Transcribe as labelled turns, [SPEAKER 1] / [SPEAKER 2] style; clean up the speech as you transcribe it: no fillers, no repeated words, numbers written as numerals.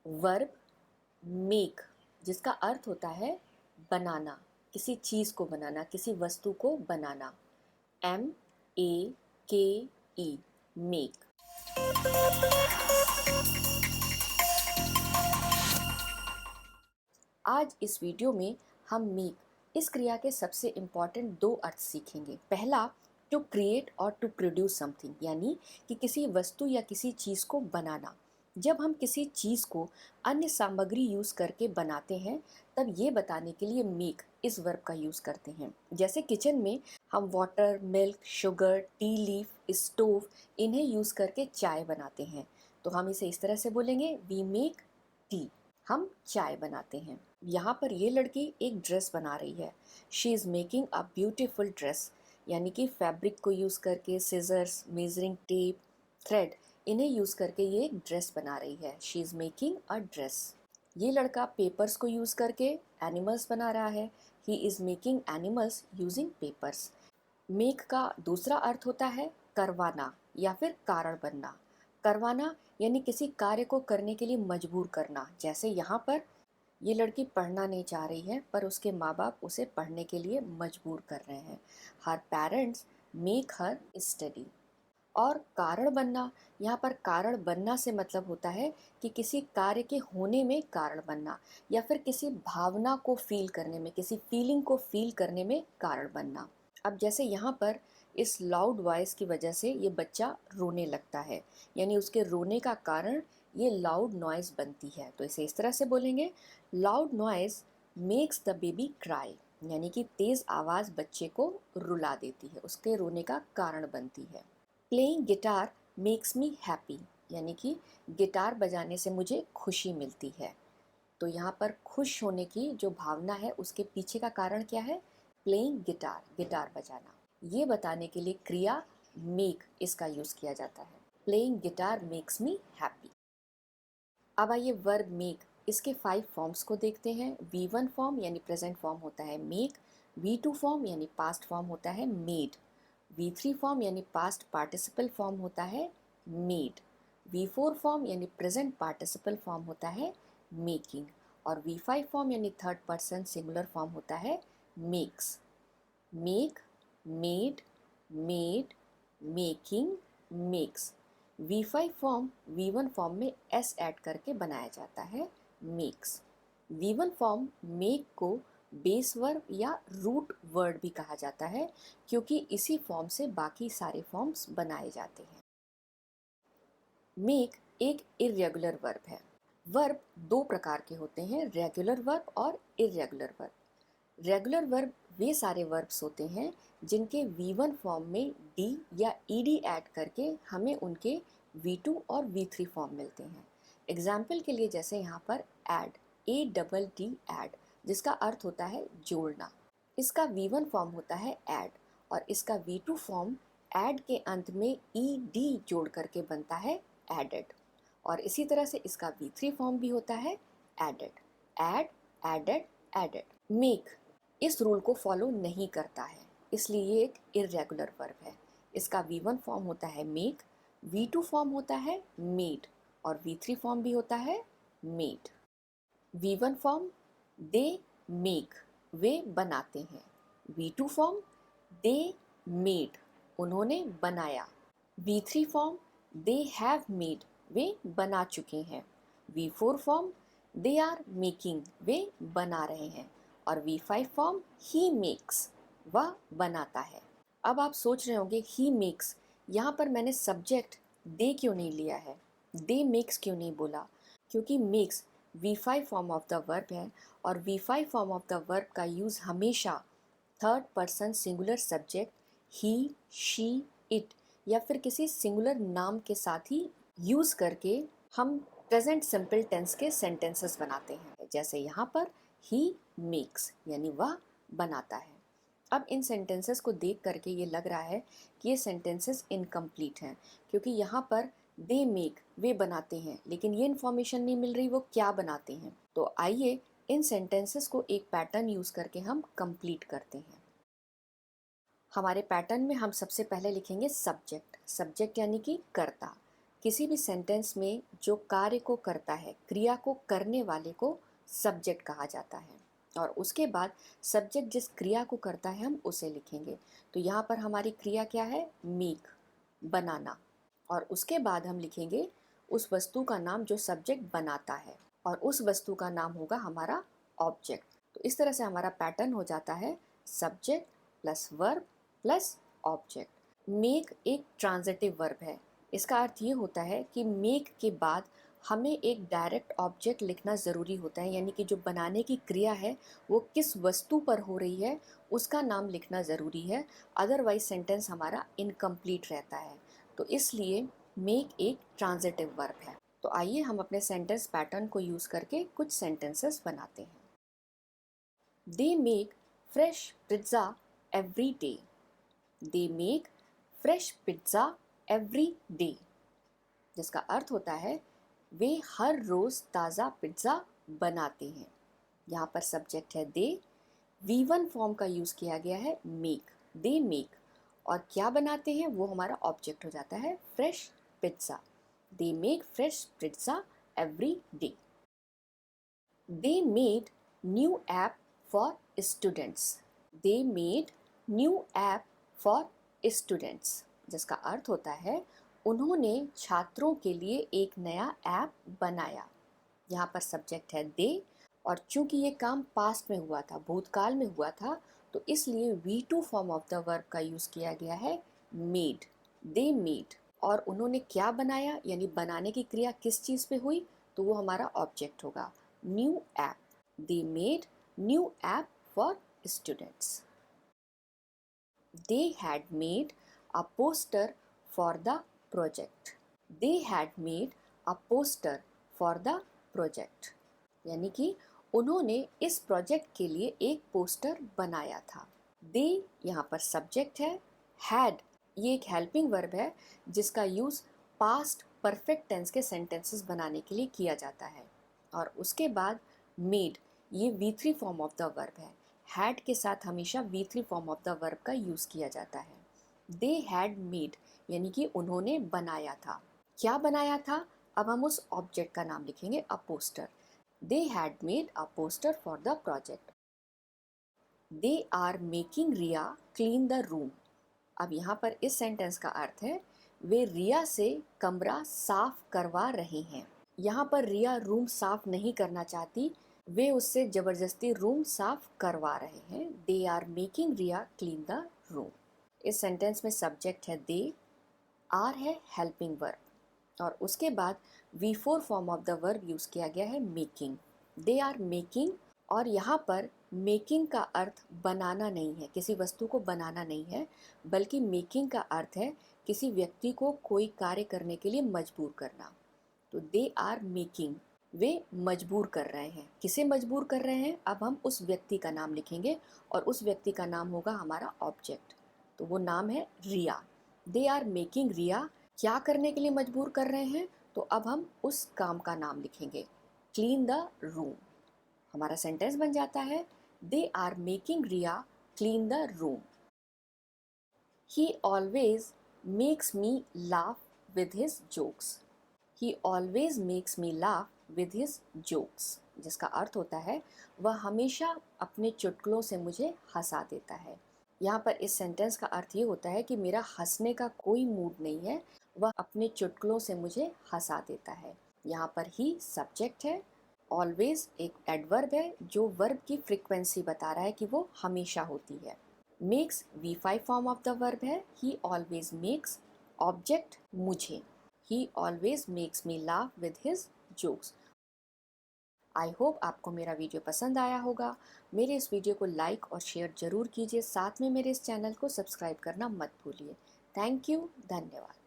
[SPEAKER 1] Verb make, जिसका अर्थ होता है बनाना, किसी चीज़ को बनाना, किसी वस्तु को बनाना। MEAKE, make. आज इस वीडियो में हम मेक इस क्रिया के सबसे इम्पॉर्टेंट दो अर्थ सीखेंगे। पहला, टू क्रिएट और टू प्रोड्यूस समथिंग, यानी कि किसी वस्तु या किसी चीज़ को बनाना। जब हम किसी चीज़ को अन्य सामग्री यूज़ करके बनाते हैं तब ये बताने के लिए मेक इस वर्ब का यूज़ करते हैं। जैसे किचन में हम water, milk, sugar, T leaf, stove इन्हें यूज़ करके चाय बनाते हैं, तो हम इसे इस तरह से बोलेंगे, वी मेक टी, हम चाय बनाते हैं। यहाँ पर ये लड़की एक ड्रेस बना रही है। She is making a beautiful dress, यानी कि फैब्रिक को यूज़ करके सीजर्स, मेजरिंग टेप, थ्रेड इन्हें यूज़ करके ये एक ड्रेस बना रही है। She is making a dress. ये लड़का पेपर्स को यूज़ करके एनिमल्स बना रहा है। He is making animals using papers. Make का दूसरा अर्थ होता है करवाना या फिर कारण बनना। करवाना यानी किसी कार्य को करने के लिए मजबूर करना। जैसे यहाँ पर ये लड़की पढ़ना नहीं चाह रही है पर उसके माँ बाप उसे पढ़ने के लिए मजबूर कर रहे हैं। हर पेरेंट्स मेक हर स्टडी। और कारण बनना, यहाँ पर कारण बनना से मतलब होता है कि किसी कार्य के होने में कारण बनना या फिर किसी भावना को फील करने में, किसी फीलिंग को फील करने में कारण बनना। अब जैसे यहाँ पर इस लाउड वॉइस की वजह से ये बच्चा रोने लगता है, यानी उसके रोने का कारण ये लाउड नॉइज़ बनती है, तो इसे इस तरह से बोलेंगे, loud noise makes the baby cry, यानी कि तेज़ आवाज़ बच्चे को रुला देती है, उसके रोने का कारण बनती है। Playing guitar makes me happy, यानी कि गिटार बजाने से मुझे खुशी मिलती है। तो यहाँ पर खुश होने की जो भावना है उसके पीछे का कारण क्या है? प्लेइंग गिटार, गिटार बजाना। ये बताने के लिए क्रिया मेक इसका यूज़ किया जाता है। Playing guitar makes me happy. अब आइए वर्ब मेक, इसके 5 फॉर्म्स को देखते हैं। V1 फॉर्म यानी प्रेजेंट फॉर्म होता है मेक। V2 फॉर्म यानी पास्ट फॉर्म होता है मेड। V3 फॉर्म यानी पास्ट पार्टिसिपल फॉर्म होता है मेड। V4 फॉर्म यानी प्रेजेंट पार्टिसिपल फॉर्म होता है मेकिंग। और V5 फॉर्म यानी थर्ड पर्सन सिंगुलर फॉर्म होता है makes. Make, made, made, making, makes. V5 form V1 form में S ऐड करके बनाया जाता है मेक्स। V1 फॉर्म मेक को बेस वर्ब या रूट वर्ड भी कहा जाता है क्योंकि इसी फॉर्म से बाकी सारे फॉर्म्स बनाए जाते हैं। मेक एक इर्रेगुलर वर्ब है। वर्ब दो प्रकार के होते हैं, रेगुलर वर्ब और इर्रेगुलर वर्ब। रेगुलर वर्ब वे सारे वर्ब्स होते हैं जिनके V1 फॉर्म में डी या ईडी ऐड करके हमें उनके V2 और V3 फॉर्म मिलते हैं। एग्जाम्पल के लिए जैसे यहाँ पर ऐड, ADD ऐड, जिसका अर्थ होता है जोड़ना। इसका V1 फॉर्म होता है ऐड और इसका V2 फॉर्म ऐड के अंत में ED जोड़ करके बनता है एडेड। और इसी तरह से इसका V3 फॉर्म भी होता है added. Add, added, added. Make इस रूल को फॉलो नहीं करता है, इसलिए ये एक इर्रेगुलर वर्ब है। इसका V1 फॉर्म होता है मेक, V2 फॉर्म होता है मेड और V3 फॉर्म भी होता है made. V1 form they make, वे बनाते हैं। V2 फॉर्म दे मेड, उन्होंने बनाया। V3 form they have made, वे बना चुके हैं। V4 form they are making, वे बना रहे हैं। और V5 फॉर्म ही मेक्स, वह बनाता है। अब आप सोच रहे होंगे ही मेक्स, यहाँ पर मैंने सब्जेक्ट दे क्यों नहीं लिया है, दे मेक्स क्यों नहीं बोला? क्योंकि makes V5 form of the verb है और V5 form of the verb का यूज़ हमेशा third person singular subject he, she, it या फिर किसी सिंगुलर नाम के साथ ही यूज़ करके हम प्रेजेंट सिंपल टेंस के सेंटेंसेस बनाते हैं। जैसे यहाँ पर ही मेक्स, यानी वह बनाता है। अब इन सेंटेंसेस को देख करके ये लग रहा है कि ये सेंटेंसेस इनकम्प्लीट हैं क्योंकि यहाँ पर दे मेक, वे बनाते हैं, लेकिन ये इन्फॉर्मेशन नहीं मिल रही वो क्या बनाते हैं। तो आइए इन सेंटेंसेस को एक पैटर्न यूज़ करके हम कंप्लीट करते हैं। हमारे पैटर्न में हम सबसे पहले लिखेंगे सब्जेक्ट। सब्जेक्ट यानी कि कर्ता। किसी भी सेंटेंस में जो कार्य को करता है, क्रिया को करने वाले को सब्जेक्ट कहा जाता है, और उसके बाद सब्जेक्ट जिस क्रिया को करता है हम उसे लिखेंगे। तो यहाँ पर हमारी क्रिया क्या है? मेक, बनाना। और उसके बाद हम लिखेंगे उस वस्तु का नाम जो सब्जेक्ट बनाता है, और उस वस्तु का नाम होगा हमारा ऑब्जेक्ट। तो इस तरह से हमारा पैटर्न हो जाता है subject plus verb plus object. Make एक ट्रांजिटिव वर्ब है। इसका अर्थ ये होता है कि मेक के बाद हमें एक डायरेक्ट ऑब्जेक्ट लिखना ज़रूरी होता है, यानी कि जो बनाने की क्रिया है वो किस वस्तु पर हो रही है उसका नाम लिखना ज़रूरी है, अदरवाइज सेंटेंस हमारा इनकम्प्लीट रहता है। तो इसलिए मेक एक ट्रांजिटिव वर्ब है। तो आइए हम अपने सेंटेंस पैटर्न को यूज़ करके कुछ सेंटेंसेस बनाते हैं। They make fresh pizza every day. They make fresh pizza every day, जिसका अर्थ होता है वे हर रोज़ ताज़ा पिज्ज़ा बनाते हैं। यहाँ पर सब्जेक्ट है दे, V1 फॉर्म का यूज़ किया गया है मेक, दे मेक, और क्या बनाते हैं वो हमारा ऑब्जेक्ट हो जाता है fresh pizza. They make fresh pizza every day. They made new app for students. They made new app for students, जिसका अर्थ होता है उन्होंने छात्रों के लिए एक नया ऐप बनाया। यहाँ पर सब्जेक्ट है दे, और चूंकि ये काम पास्ट में हुआ था, भूतकाल में हुआ था, तो इसलिए V2 form of the verb का यूज़ किया गया है मेड। दे मेड, और उन्होंने क्या बनाया, यानी बनाने की क्रिया किस चीज़ पे हुई, तो वो हमारा ऑब्जेक्ट होगा new app. They made new app for students. They had made a poster for the project. They had made a poster for the project. यानी कि उन्होंने इस प्रोजेक्ट के लिए एक पोस्टर बनाया था। दे यहाँ पर सब्जेक्ट है, हैड ये एक हेल्पिंग वर्ब है जिसका यूज़ पास्ट परफेक्ट टेंस के सेंटेंसेस बनाने के लिए किया जाता है, और उसके बाद मेड ये V3 form of the verb है। हैड के साथ हमेशा V3 form of the verb का यूज़ किया जाता है। दे हैड मेड यानी कि उन्होंने बनाया था। क्या बनाया था? अब हम उस ऑब्जेक्ट का नाम लिखेंगे a poster. They had made a poster for the project. They are making Riya clean the room. अब यहाँ पर इस सेंटेंस का अर्थ है वे रिया से कमरा साफ करवा रहे हैं। यहाँ पर रिया रूम साफ नहीं करना चाहती, वे उससे ज़बरदस्ती रूम साफ करवा रहे हैं। They are making Riya clean the room. इस सेंटेंस में सब्जेक्ट है दे, आर है हेल्पिंग वर्ब, और उसके बाद V4 form of the verb use किया गया है मेकिंग। दे आर मेकिंग, और यहाँ पर मेकिंग का अर्थ बनाना नहीं है, किसी वस्तु को बनाना नहीं है, बल्कि मेकिंग का अर्थ है किसी व्यक्ति को कोई कार्य करने के लिए मजबूर करना। तो दे आर मेकिंग, वे मजबूर कर रहे हैं। किसे मजबूर कर रहे हैं? अब हम उस व्यक्ति का नाम लिखेंगे, और उस व्यक्ति का नाम होगा हमारा ऑब्जेक्ट। तो वो नाम है रिया। दे आर मेकिंग रिया, क्या करने के लिए मजबूर कर रहे हैं? तो अब हम उस काम का नाम लिखेंगे क्लीन द रूम। हमारा सेंटेंस बन जाता है they are making Riya clean the room. He always makes me laugh with his jokes. He always makes me laugh with his jokes, जिसका अर्थ होता है वह हमेशा अपने चुटकुलों से मुझे हंसा देता है। यहाँ पर इस सेंटेंस का अर्थ ये होता है कि मेरा हंसने का कोई मूड नहीं है, वह अपने चुटकुलों से मुझे हंसा देता है। यहाँ पर ही सब्जेक्ट है, ऑलवेज एक एडवर्ब है जो वर्ब की फ्रीक्वेंसी बता रहा है कि वो हमेशा होती है। Makes V5 form of the verb है, ही ऑलवेज मेक्स, ऑब्जेक्ट मुझे। He always makes me laugh with his jokes. I hope आपको मेरा वीडियो पसंद आया होगा। मेरे इस वीडियो को लाइक और शेयर ज़रूर कीजिए, साथ में मेरे इस चैनल को सब्सक्राइब करना मत भूलिए। थैंक यू, धन्यवाद।